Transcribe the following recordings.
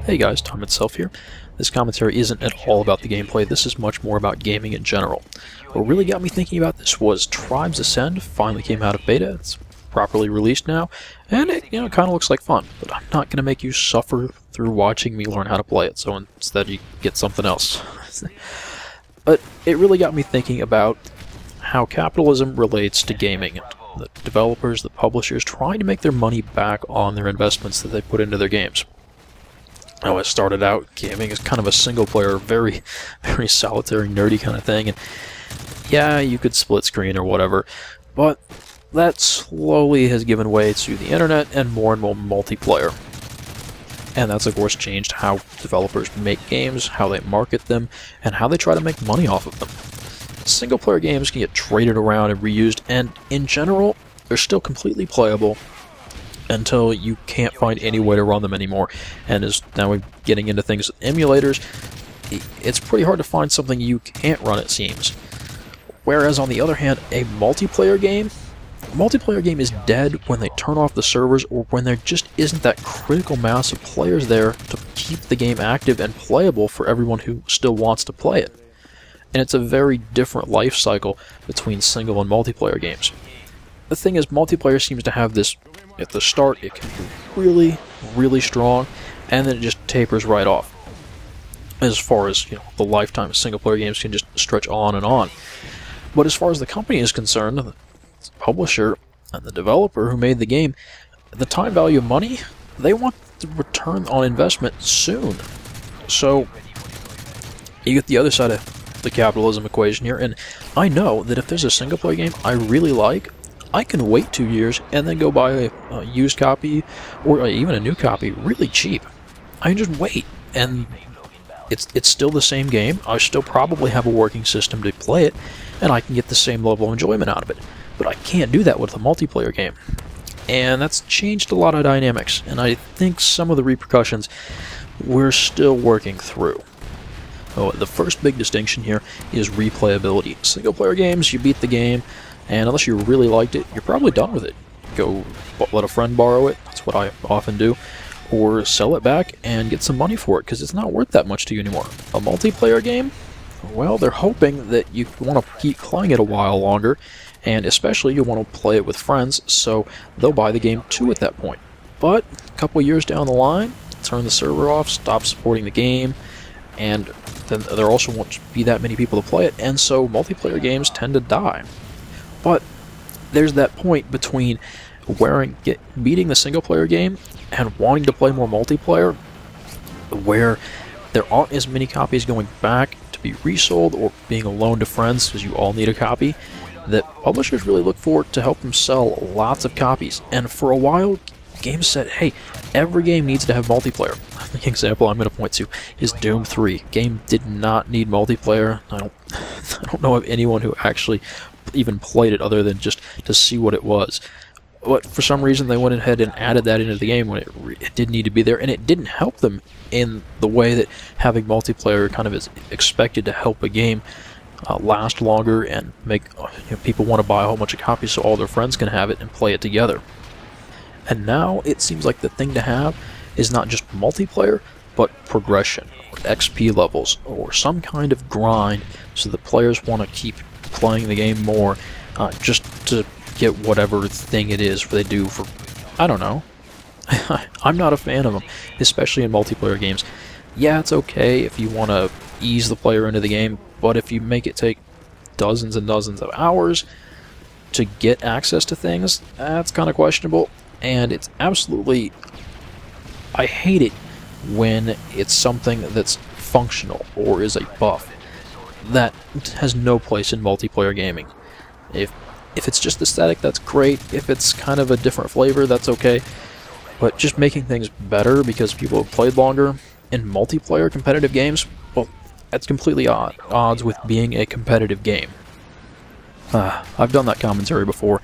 Hey guys, Tom itself here. This commentary isn't at all about the gameplay, this is much more about gaming in general. What really got me thinking about this was Tribes Ascend finally came out of beta, it's properly released now, and it kind of looks like fun, but I'm not going to make you suffer through watching me learn how to play it, so instead you get something else. But it really got me thinking about how capitalism relates to gaming, the developers, the publishers, trying to make their money back on their investments that they put into their games. Now, I started out gaming as kind of a single-player, very solitary, nerdy kind of thing, and yeah, you could split screen or whatever, but that slowly has given way to the internet and more multiplayer. And that's, of course, changed how developers make games, how they market them, and how they try to make money off of them. Single-player games can get traded around and reused, and in general, they're still completely playable until you can't find any way to run them anymore. And as now we're getting into things with emulators, it's pretty hard to find something you can't run, it seems. Whereas on the other hand, a multiplayer game is dead when they turn off the servers or when there just isn't that critical mass of players there to keep the game active and playable for everyone who still wants to play it. And it's a very different life cycle between single and multiplayer games. The thing is, multiplayer seems to have this, at the start it can be really strong, and then it just tapers right off. As far as, the lifetime of single-player games can just stretch on and on. But as far as the company is concerned, the publisher and the developer who made the game, the time value of money, they want the return on investment soon. So, you get the other side of the capitalism equation here, and I know that if there's a single-player game I really like, I can wait 2 years and then go buy a used copy or even a new copy really cheap. I can just wait, and it's still the same game. I still probably have a working system to play it, and I can get the same level of enjoyment out of it. But I can't do that with a multiplayer game. And that's changed a lot of dynamics, and I think some of the repercussions we're still working through. Oh, the first big distinction here is replayability. Single-player games, you beat the game, and unless you really liked it, you're probably done with it. Go let a friend borrow it, that's what I often do, or sell it back and get some money for it, because it's not worth that much to you anymore. A multiplayer game? Well, they're hoping that you want to keep playing it a while longer, and especially you want to play it with friends, so they'll buy the game too at that point. But a couple years down the line, turn the server off, stop supporting the game, and then there also won't be that many people to play it, and so multiplayer games tend to die. But there's that point between beating the single-player game and wanting to play more multiplayer, where there aren't as many copies going back to be resold or being loaned to friends, because you all need a copy, that publishers really look for to help them sell lots of copies. And for a while, games said, hey, every game needs to have multiplayer. The example I'm going to point to is Doom 3. Game did not need multiplayer. I don't know of anyone who actually even played it other than just to see what it was. But for some reason they went ahead and added that into the game when it did need to be there, and it didn't help them in the way that having multiplayer kind of is expected to help a game last longer and make people want to buy a whole bunch of copies so all their friends can have it and play it together. And now it seems like the thing to have is not just multiplayer, but progression, or XP levels, or some kind of grind so the players want to keep playing the game more, just to get whatever thing it is they do for, I don't know. I'm not a fan of them, especially in multiplayer games. Yeah, it's okay if you want to ease the player into the game, but if you make it take dozens and dozens of hours to get access to things, that's kind of questionable, and it's absolutely... I hate it when it's something that's functional or is a buff. That has no place in multiplayer gaming. If it's just aesthetic, that's great. If it's kind of a different flavor, that's okay. But just making things better because people have played longer in multiplayer competitive games, well, that's completely odds with being a competitive game. I've done that commentary before.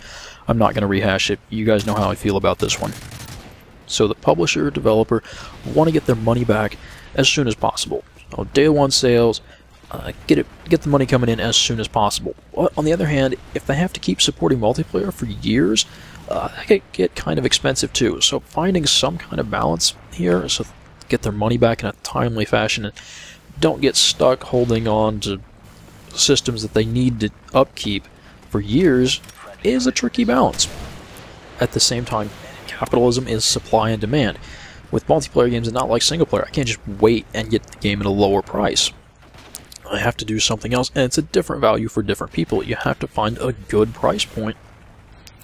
I'm not going to rehash it. You guys know how I feel about this one. So the publisher, developer, want to get their money back as soon as possible. Day one sales, get the money coming in as soon as possible. But on the other hand, if they have to keep supporting multiplayer for years, that could get kind of expensive too. So finding some kind of balance here, so get their money back in a timely fashion and don't get stuck holding on to systems that they need to upkeep for years is a tricky balance. At the same time, capitalism is supply and demand. With multiplayer games, it's not like single player. I can't just wait and get the game at a lower price. I have to do something else, and it's a different value for different people. You have to find a good price point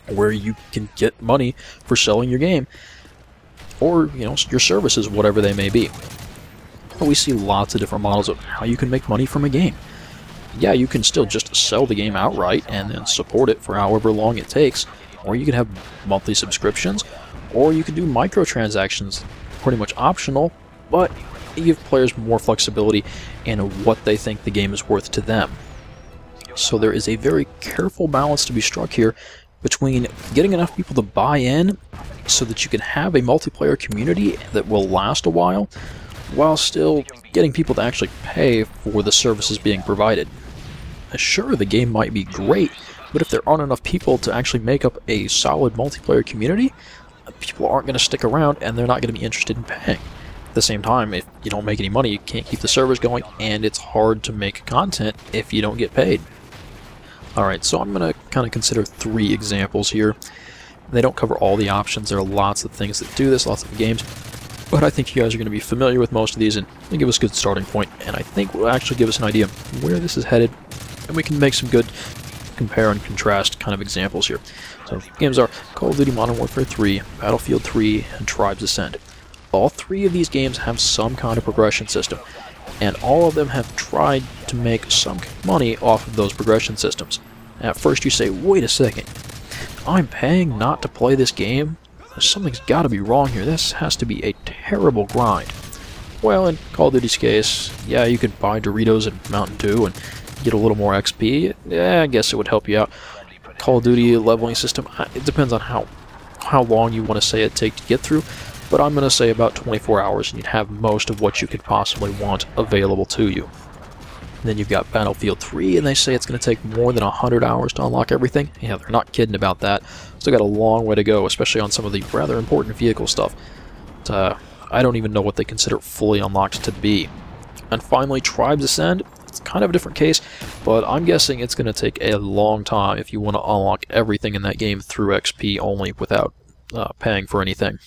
where you can get money for selling your game, or your services, whatever they may be. We see lots of different models of how you can make money from a game. Yeah, you can still just sell the game outright and then support it for however long it takes, or you can have monthly subscriptions, or you can do microtransactions, pretty much optional, but you give players more flexibility in what they think the game is worth to them. So there is a very careful balance to be struck here between getting enough people to buy in so that you can have a multiplayer community that will last a while still getting people to actually pay for the services being provided. Sure, the game might be great, but if there aren't enough people to actually make up a solid multiplayer community, people aren't going to stick around and they're not going to be interested in paying. At the same time, if you don't make any money, you can't keep the servers going, and it's hard to make content if you don't get paid. Alright, so I'm going to kind of consider 3 examples here. They don't cover all the options. There are lots of things that do this, lots of games, but I think you guys are going to be familiar with most of these, and they give us a good starting point, and I think will actually give us an idea of where this is headed, and we can make some good compare and contrast kind of examples here. So games are Call of Duty Modern Warfare 3, Battlefield 3, and Tribes Ascend. All 3 of these games have some kind of progression system, and all of them have tried to make some money off of those progression systems. At first you say, wait a second, I'm paying not to play this game? Something's got to be wrong here. This has to be a terrible grind. Well, in Call of Duty's case, yeah, you could buy Doritos and Mountain Dew and get a little more XP. Yeah, I guess it would help you out. Call of Duty leveling system, it depends on how long you want to say it takes to get through, but I'm going to say about 24 hours and you'd have most of what you could possibly want available to you. And then you've got Battlefield 3, and they say it's going to take more than 100 hours to unlock everything. Yeah, they're not kidding about that. Still got a long way to go, especially on some of the rather important vehicle stuff. But, I don't even know what they consider fully unlocked to be. And finally, Tribes Ascend. It's kind of a different case, but I'm guessing it's going to take a long time if you want to unlock everything in that game through XP only without paying for anything.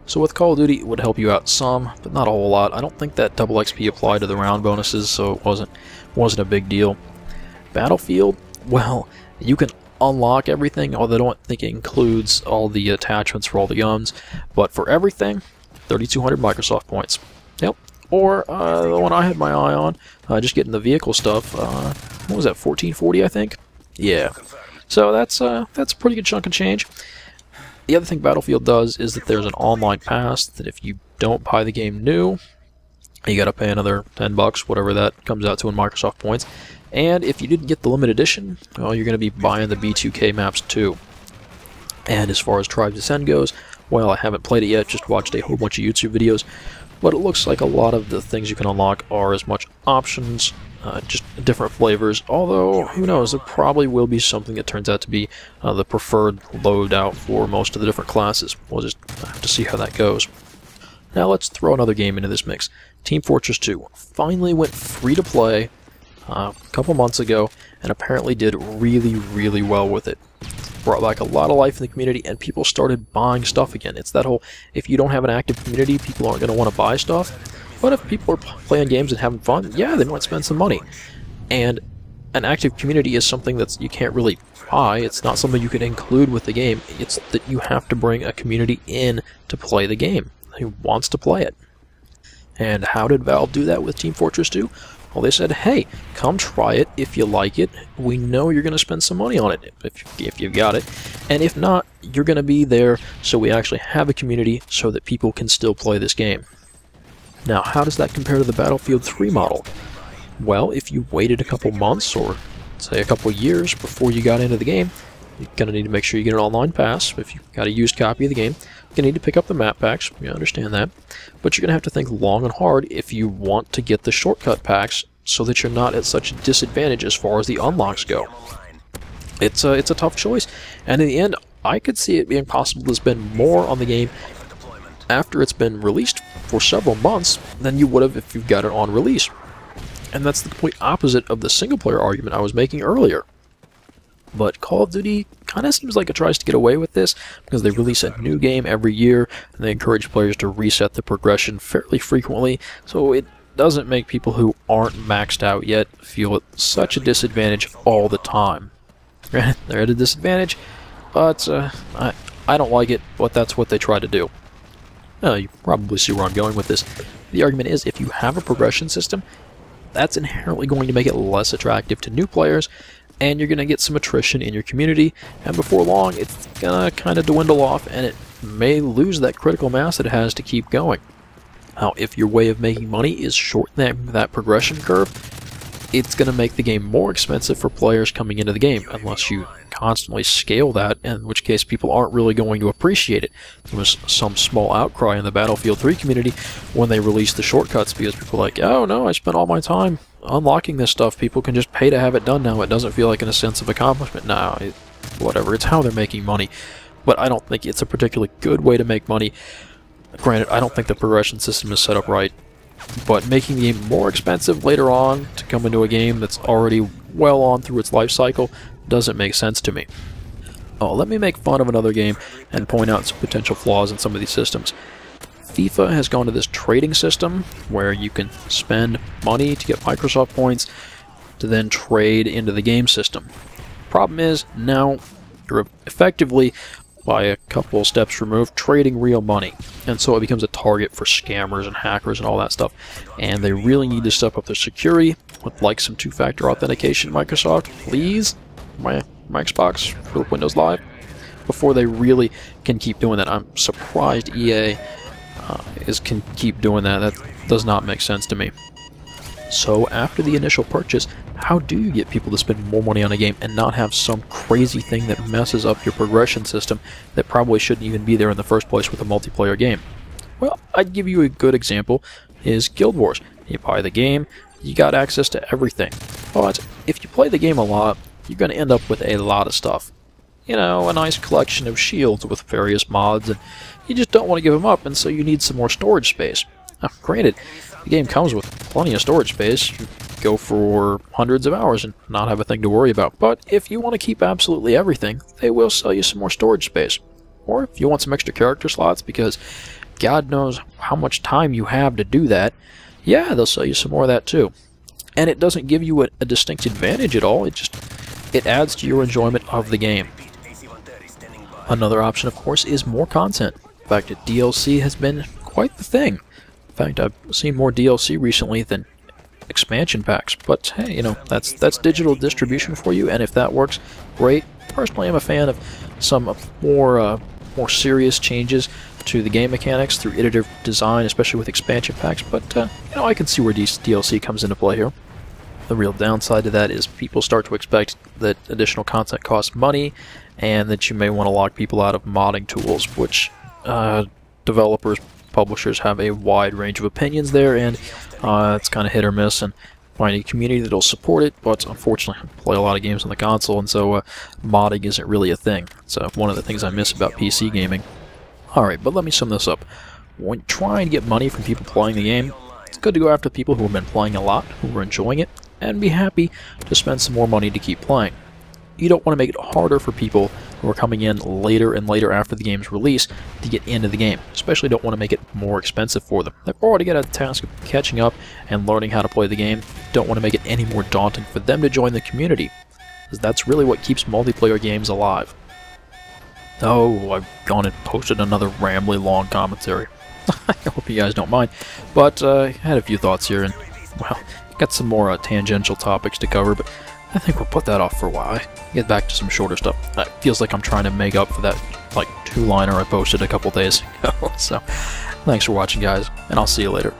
So with Call of Duty, it would help you out some, but not a whole lot. I don't think that double XP applied to the round bonuses, so it wasn't a big deal. Battlefield, well, you can unlock everything, although I don't think it includes all the attachments for all the guns, but for everything, 3,200 Microsoft points. Yep. Or the one I had my eye on, just getting the vehicle stuff, what was that, 1440 I think? Yeah. So that's a pretty good chunk of change. The other thing Battlefield does is that there's an online pass that if you don't buy the game new, you gotta pay another $10, whatever that comes out to in Microsoft points. And if you didn't get the limited edition, well, you're gonna be buying the B2K maps too. And as far as Tribes Ascend goes, well, I haven't played it yet, just watched a whole bunch of YouTube videos, but it looks like a lot of the things you can unlock are as much options, just different flavors, although, who knows, there probably will be something that turns out to be the preferred loadout for most of the different classes. We'll just have to see how that goes. Now let's throw another game into this mix. Team Fortress 2 finally went free to play a couple months ago, and apparently did really, really well with it. Brought back a lot of life in the community, and people started buying stuff again. It's that whole, if you don't have an active community, people aren't going to want to buy stuff. But if people are playing games and having fun, yeah, they might spend some money. And an active community is something that you can't really buy. It's not something you can include with the game. It's that you have to bring a community in to play the game, who wants to play it. And how did Valve do that with Team Fortress 2? Well, they said, hey, come try it if you like it. We know you're going to spend some money on it if you've got it. And if not, you're going to be there so we actually have a community so that people can still play this game. Now, how does that compare to the Battlefield 3 model? Well, if you waited a couple months or, say, a couple years before you got into the game, you're going to need to make sure you get an online pass. If you've got a used copy of the game, you're going to need to pick up the map packs. You understand that. But you're going to have to think long and hard if you want to get the shortcut packs so that you're not at such a disadvantage as far as the unlocks go. It's a tough choice. And in the end, I could see it being possible to spend more on the game after it's been released for several months than you would have if you got it on release. And that's the complete opposite of the single-player argument I was making earlier. But Call of Duty kind of seems like it tries to get away with this because they release a new game every year and they encourage players to reset the progression fairly frequently, so it doesn't make people who aren't maxed out yet feel at such a disadvantage all the time. They're at a disadvantage, but I don't like it, but that's what they try to do. You probably see where I'm going with this. The argument is if you have a progression system, that's inherently going to make it less attractive to new players, and you're going to get some attrition in your community, and before long it's going to kind of dwindle off and it may lose that critical mass that it has to keep going. Now, if your way of making money is shortening that progression curve, it's going to make the game more expensive for players coming into the game, unless you constantly scale that, in which case people aren't really going to appreciate it. There was some small outcry in the Battlefield 3 community when they released the shortcuts because people were like, oh no, I spent all my time unlocking this stuff, people can just pay to have it done now, it doesn't feel like a sense of accomplishment. No, whatever, it's how they're making money. But I don't think it's a particularly good way to make money. Granted, I don't think the progression system is set up right, but making the game more expensive later on to come into a game that's already well on through its life cycle doesn't make sense to me. Oh, let me make fun of another game and point out some potential flaws in some of these systems. FIFA has gone to this trading system where you can spend money to get Microsoft points to then trade into the game system. Problem is, now you're effectively, by a couple steps removed, trading real money. And so it becomes a target for scammers and hackers and all that stuff. And they really need to step up their security with like some two-factor authentication, Microsoft, please, my Xbox for Windows Live, before they really can keep doing that. I'm surprised EA can keep doing that. That does not make sense to me. So after the initial purchase, how do you get people to spend more money on a game and not have some crazy thing that messes up your progression system that probably shouldn't even be there in the first place with a multiplayer game? Well, I'd give you a good example is Guild Wars. You buy the game, you got access to everything. But if you play the game a lot, you're going to end up with a lot of stuff. You know, a nice collection of shields with various mods, and you just don't want to give them up, and so you need some more storage space. Now, granted, the game comes with plenty of storage space. You go for hundreds of hours and not have a thing to worry about. But if you want to keep absolutely everything, they will sell you some more storage space. Or if you want some extra character slots because God knows how much time you have to do that, yeah, they'll sell you some more of that too. And it doesn't give you a distinct advantage at all. It adds to your enjoyment of the game. Another option, of course, is more content. In fact, DLC has been quite the thing. In fact, I've seen more DLC recently than expansion packs. But hey, you know, that's digital distribution for you, and if that works, great. Personally, I'm a fan of some more serious changes to the game mechanics through iterative design, especially with expansion packs. But you know, I can see where DLC comes into play here. The real downside to that is people start to expect that additional content costs money, and that you may want to lock people out of modding tools, which developers, publishers have a wide range of opinions there, and it's kind of hit or miss, and finding a community that'll support it, but unfortunately I play a lot of games on the console, and so modding isn't really a thing. It's one of the things I miss about PC gaming. Alright, but let me sum this up. When trying to get money from people playing the game, it's good to go after people who have been playing a lot, who are enjoying it, and be happy to spend some more money to keep playing. You don't want to make it harder for people who are coming in later and later after the game's release to get into the game. Especially don't want to make it more expensive for them. They've already got a task of catching up and learning how to play the game. Don't want to make it any more daunting for them to join the community, because that's really what keeps multiplayer games alive. Oh, I've gone and posted another rambly long commentary. I hope you guys don't mind, but I had a few thoughts here, and well, got some more tangential topics to cover, but I think we'll put that off for a while. Get back to some shorter stuff. It feels like I'm trying to make up for that like two-liner I posted a couple days ago. So, thanks for watching, guys, and I'll see you later.